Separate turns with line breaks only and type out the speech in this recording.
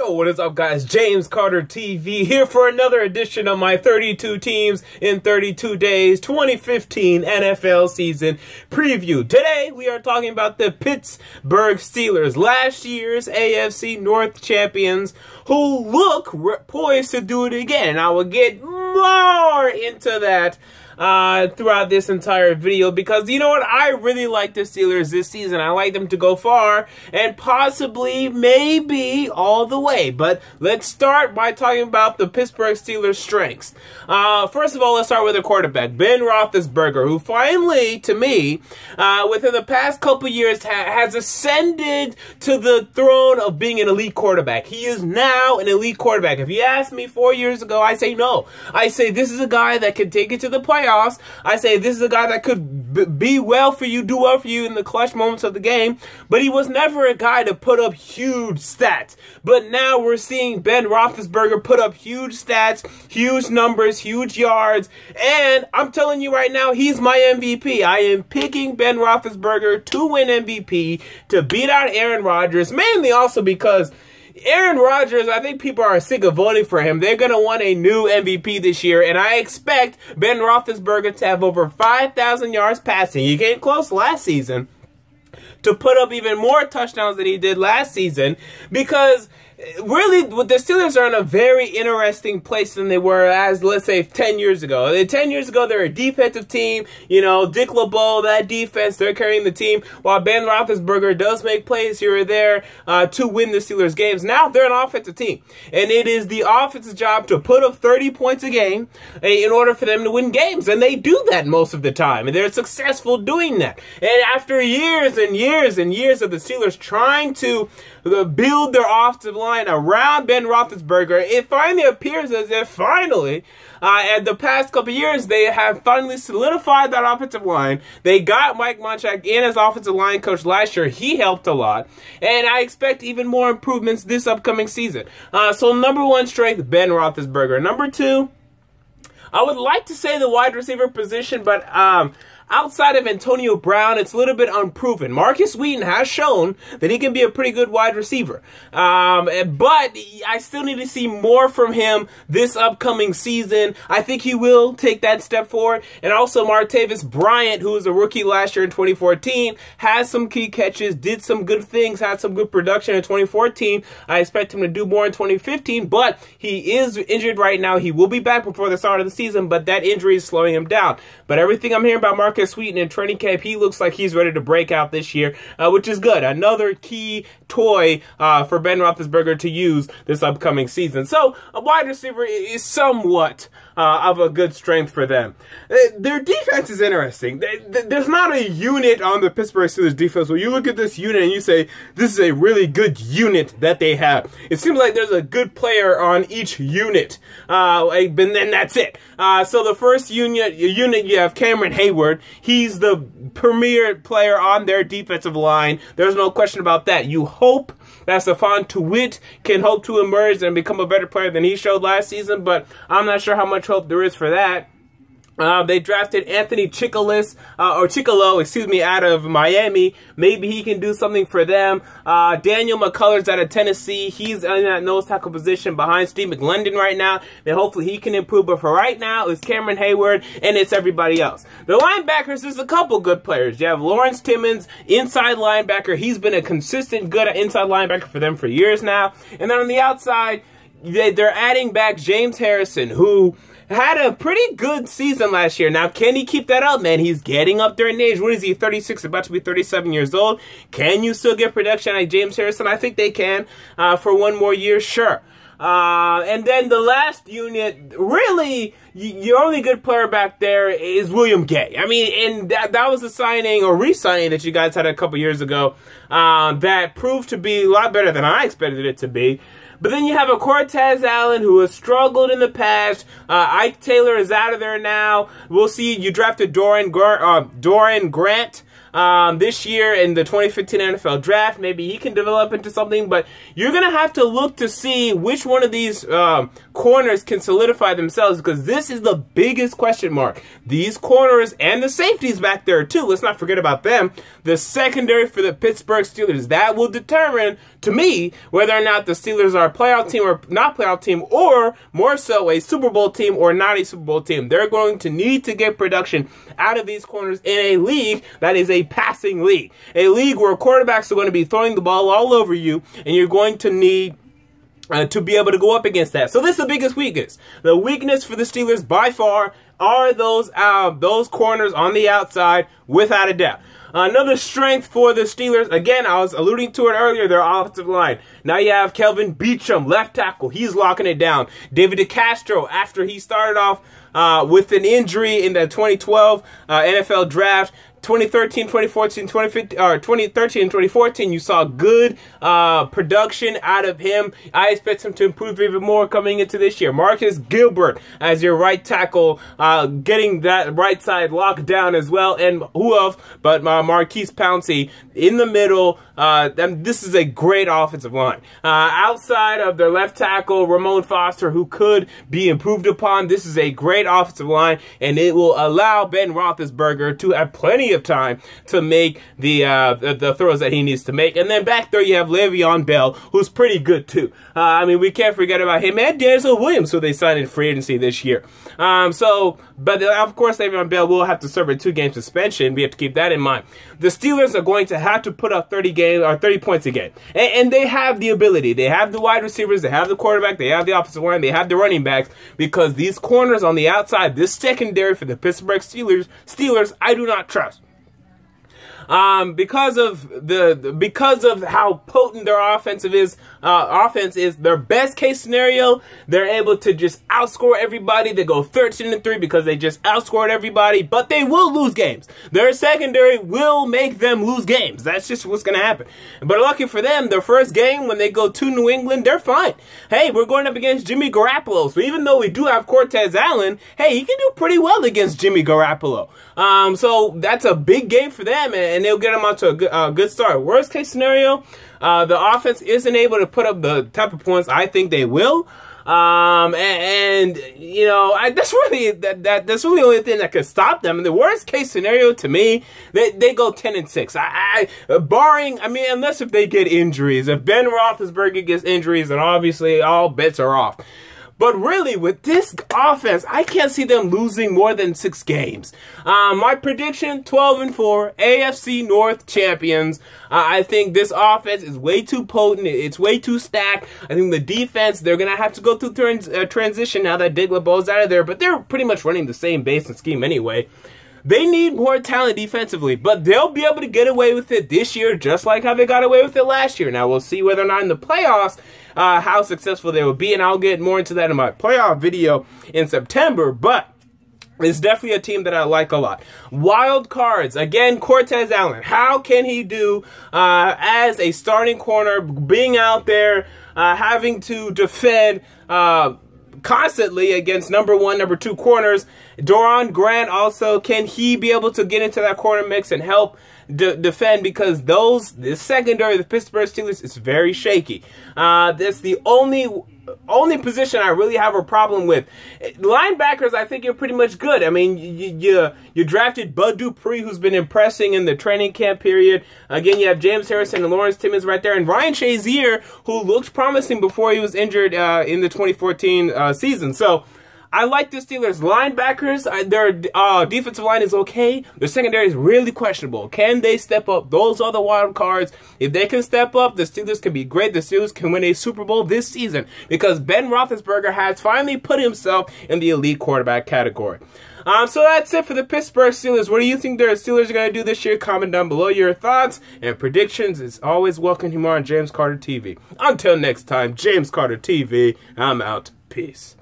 Yo, what is up, guys? James Carter TV here for another edition of my 32 teams in 32 days 2015 NFL season preview. Today, we are talking about the Pittsburgh Steelers, last year's AFC North champions, who look poised to do it again. And I will get more into that throughout this entire video, because you know what, I really like the Steelers this season. I like them to go far and possibly maybe all the way. But let's start by talking about the Pittsburgh Steelers strengths. First of all, let's start with the quarterback, Ben Roethlisberger, who finally, to me, within the past couple years has ascended to the throne of being an elite quarterback. He is now an elite quarterback. If you asked me 4 years ago, I say no. I say this is a guy that can take it to the playoffs. I say this is a guy that could be well for you, do well for you in the clutch moments of the game, but he was never a guy to put up huge stats. But now we're seeing Ben Roethlisberger put up huge stats, huge numbers, huge yards, and I'm telling you right now, he's my MVP. I am picking Ben Roethlisberger to win MVP, to beat out Aaron Rodgers, mainly also because Aaron Rodgers, I think people are sick of voting for him. They're going to want a new MVP this year, and I expect Ben Roethlisberger to have over 5,000 yards passing. He came close last season to put up even more touchdowns than he did last season, because really, the Steelers are in a very interesting place than they were as, let's say, 10 years ago. 10 years ago, they were a defensive team. You know, Dick LeBeau, that defense, they're carrying the team, while Ben Roethlisberger does make plays here or there to win the Steelers games. Now, they're an offensive team, and it is the offense's job to put up 30 points a game in order for them to win games, and they do that most of the time, and they're successful doing that. And after years and years and years of the Steelers trying to build their offensive line around Ben Roethlisberger, it finally appears as if finally, in the past couple of years, they have finally solidified that offensive line. They got Mike Munchak in as offensive line coach last year. He helped a lot, and I expect even more improvements this upcoming season. So number one strength, Ben Roethlisberger. Number two, I would like to say the wide receiver position, but outside of Antonio Brown, it's a little bit unproven. Marcus Wheaton has shown that he can be a pretty good wide receiver. But I still need to see more from him this upcoming season. I think he will take that step forward. And also Martavis Bryant, who was a rookie last year in 2014, has some key catches, did some good things, had some good production in 2014. I expect him to do more in 2015, but he is injured right now. He will be back before the start of the season, but that injury is slowing him down. But everything I'm hearing about Marcus Wheaton in training camp, he looks like he's ready to break out this year, which is good. Another key toy for Ben Roethlisberger to use this upcoming season. So a wide receiver is somewhat of a good strength for them. Their defense is interesting. There's not a unit on the Pittsburgh Steelers defense where you look at this unit and you say, this is a really good unit that they have. It seems like there's a good player on each unit, and then that's it. So the first unit you have Cameron Heyward. He's the premier player on their defensive line. There's no question about that. You hope that Stephon Tuitt can hope to emerge and become a better player than he showed last season, but I'm not sure how much hope there is for that. They drafted Anthony Chickillo, excuse me, out of Miami. Maybe he can do something for them. Daniel McCullers out of Tennessee. He's in that nose tackle position behind Steve McLendon right now. And hopefully he can improve. But for right now, it's Cameron Heyward and it's everybody else. The linebackers, there's a couple good players. You have Lawrence Timmons, inside linebacker. He's been a consistent good inside linebacker for them for years now. And then on the outside, they're adding back James Harrison, who had a pretty good season last year. Now, can he keep that up, man? He's getting up there in age. What is he, 36, about to be 37 years old? Can you still get production like James Harrison? I think they can for one more year, sure. And then the last unit, really, your only good player back there is William Gay. I mean, and that was a signing or re-signing that you guys had a couple years ago that proved to be a lot better than I expected it to be. But then you have a Cortez Allen who has struggled in the past. Ike Taylor is out of there now. We'll see. You drafted Doran Grant this year in the 2015 NFL Draft. Maybe he can develop into something, but you're going to have to look to see which one of these corners can solidify themselves, because this is the biggest question mark. These corners and the safeties back there too. Let's not forget about them. The secondary for the Pittsburgh Steelers. That will determine to me, whether or not the Steelers are a playoff team or not playoff team, or more so a Super Bowl team or not a Super Bowl team. They're going to need to get production out of these corners in a league that is a passing league. A league where quarterbacks are going to be throwing the ball all over you, and you're going to need to be able to go up against that. So this is the biggest weakness. The weakness for the Steelers by far are those corners on the outside, without a doubt. Another strength for the Steelers, again, I was alluding to it earlier, their offensive line. Now you have Kelvin Beachum, left tackle. He's locking it down. David DeCastro, after he started off with an injury in the 2012 NFL draft, 2013, 2014, 2013 and 2014, you saw good production out of him. I expect him to improve even more coming into this year. Marcus Gilbert as your right tackle, getting that right side locked down as well. And who else but Marquise Pouncey in the middle. This is a great offensive line. Outside of their left tackle, Ramon Foster, who could be improved upon, this is a great offensive line, and it will allow Ben Roethlisberger to have plenty of time to make the throws that he needs to make. And then back there you have Le'Veon Bell, who's pretty good too. I mean, we can't forget about him and Denzel Williams, who they signed in free agency this year. But of course Le'Veon Bell will have to serve a 2-game suspension. We have to keep that in mind. The Steelers are going to have to put up 30 points a game. And they have the ability. They have the wide receivers, they have the quarterback, they have the offensive line, they have the running backs, because these corners on the outside, this secondary for the Pittsburgh Steelers, I do not trust. Because of how potent their offense is, their best case scenario, they're able to just outscore everybody. They go 13-3 because they just outscored everybody, but they will lose games. Their secondary will make them lose games. That's just what's going to happen. But lucky for them, their first game, when they go to New England, they're fine. Hey, we're going up against Jimmy Garoppolo. So even though we do have Cortez Allen, hey, he can do pretty well against Jimmy Garoppolo. So that's a big game for them, and they'll get them out to a good start. Worst case scenario, the offense isn't able to put up the type of points I think they will. You know, that's really the only thing that could stop them. The worst case scenario to me, they go 10-6. Barring, I mean, unless if they get injuries. If Ben Roethlisberger gets injuries, then obviously all bets are off. But really, with this offense, I can't see them losing more than 6 games. My prediction, 12-4, AFC North champions. I think this offense is way too potent. It's way too stacked. I think the defense, they're going to have to go through transition now that Dick LeBeau's out of there. But they're pretty much running the same base and scheme anyway. They need more talent defensively, but they'll be able to get away with it this year, just like how they got away with it last year. Now, we'll see whether or not in the playoffs how successful they will be, and I'll get more into that in my playoff video in September, but it's definitely a team that I like a lot. Wild cards. Again, Cortez Allen. How can he do as a starting corner, being out there, having to defend constantly against number 1, number 2 corners? Doron Grant also, can he be able to get into that corner mix and help defend? Because the secondary of the Pittsburgh Steelers is very shaky. That's the only position I really have a problem with. Linebackers, I think, you're pretty much good. I mean, you drafted Bud Dupree, who's been impressing in the training camp period. Again, you have James Harrison and Lawrence Timmons right there, and Ryan Shazier, who looked promising before he was injured in the 2014 season. So I like the Steelers. Linebackers, their defensive line is okay. Their secondary is really questionable. Can they step up? Those are the wild cards. If they can step up, the Steelers can be great. The Steelers can win a Super Bowl this season because Ben Roethlisberger has finally put himself in the elite quarterback category. So that's it for the Pittsburgh Steelers. What do you think the Steelers are going to do this year? Comment down below your thoughts and predictions. It's always welcome here on James Carter TV. Until next time, James Carter TV, I'm out. Peace.